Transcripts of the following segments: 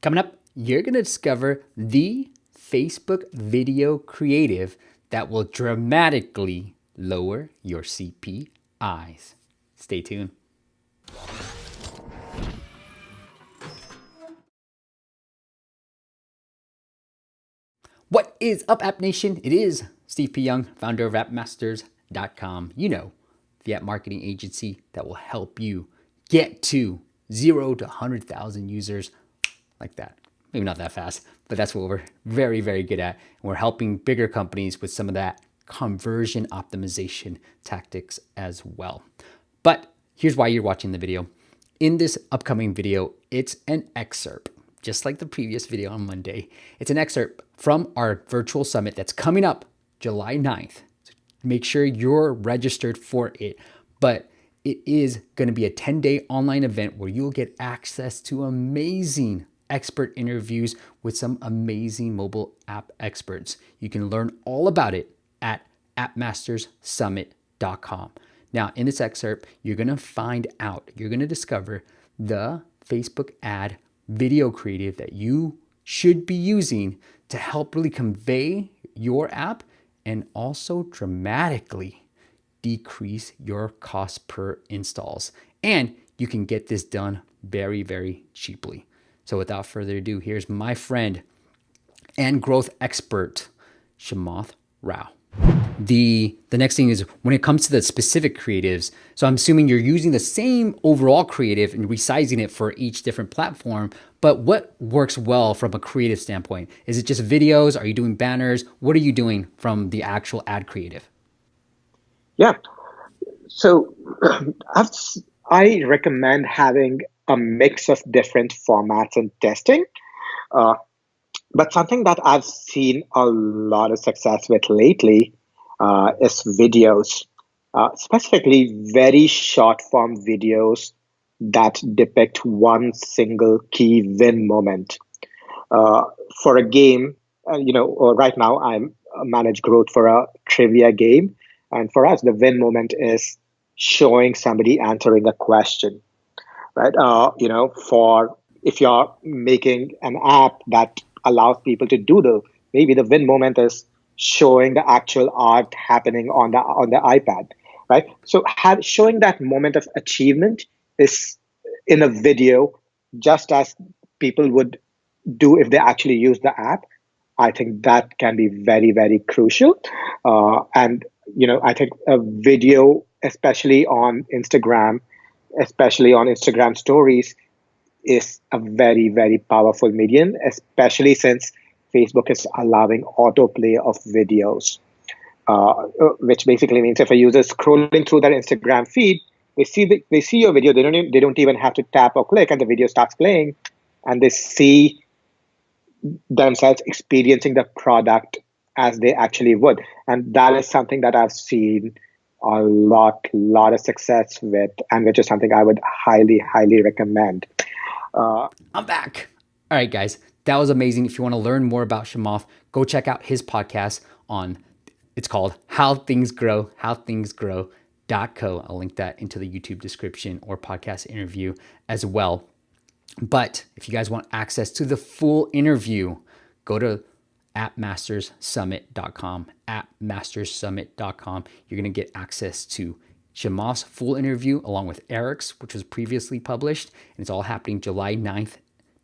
Coming up, you're going to discover the Facebook video creative that will dramatically lower your CPIs. Stay tuned. What is up, App Nation? It is Steve P. Young, founder of appmasters.com. You know, the app marketing agency that will help you get to 0 to 100,000 users like that. Maybe not that fast, but that's what we're very, very good at. And we're helping bigger companies with some of that conversion optimization tactics as well. But here's why you're watching the video. In this upcoming video, it's an excerpt, just like the previous video on Monday. It's an excerpt from our virtual summit that's coming up July 9th. So make sure you're registered for it. But it is going to be a 10-day online event where you'll get access to amazing expert interviews with some amazing mobile app experts. You can learn all about it at appmasterssummit.com. Now, in this excerpt, you're going to discover the Facebook ad video creative that you should be using to help really convey your app and also dramatically decrease your cost per installs. And you can get this done very, very cheaply. So without further ado, here's my friend and growth expert, Shamath Rao. The next thing is when it comes to the specific creatives, so I'm assuming you're using the same overall creative and resizing it for each different platform, but what works well from a creative standpoint? Is it just videos? Are you doing banners? What are you doing from the actual ad creative? Yeah, so I recommend having a mix of different formats and testing. But something that I've seen a lot of success with lately is videos, specifically very short form videos that depict one single key win moment. For a game, right now I'm manage growth for a trivia game. And for us, the win moment is showing somebody answering a question, right? For if you're making an app that allows people to doodle, maybe the win moment is showing the actual art happening on the iPad, right? So showing that moment of achievement is in a video, just as people would do if they actually use the app. I think that can be very, very crucial. And I think a video, especially on Instagram stories, is a very, very powerful medium, especially since Facebook is allowing autoplay of videos, which basically means if a user is scrolling through their Instagram feed, they see your video. They don't even have to tap or click, and the video starts playing, and they see themselves experiencing the product as they actually would. And that is something that I've seen a lot of success with, and which is something I would highly, highly recommend. I'm back. All right, guys, that was amazing. If you want to learn more about Shamath, go check out his podcast it's called How Things Grow, howthingsgrow.co. I'll link that into the YouTube description or podcast interview as well. But if you guys want access to the full interview, go to appmasterssummit.com, appmasterssummit.com. You're going to get access to Shamath's full interview along with Eric's, which was previously published, and it's all happening July 9th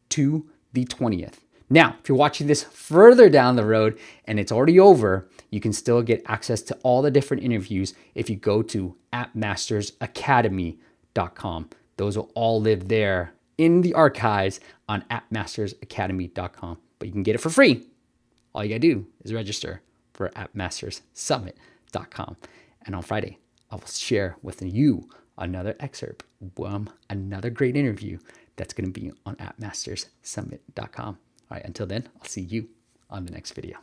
to the 20th. Now, if you're watching this further down the road and it's already over, you can still get access to all the different interviews if you go to appmastersacademy.com. Those will all live there in the archives on appmastersacademy.com, but you can get it for free. All you gotta do is register for appmasterssummit.com. And on Friday, I will share with you another excerpt from another great interview that's going to be on appmasterssummit.com. All right, until then, I'll see you on the next video.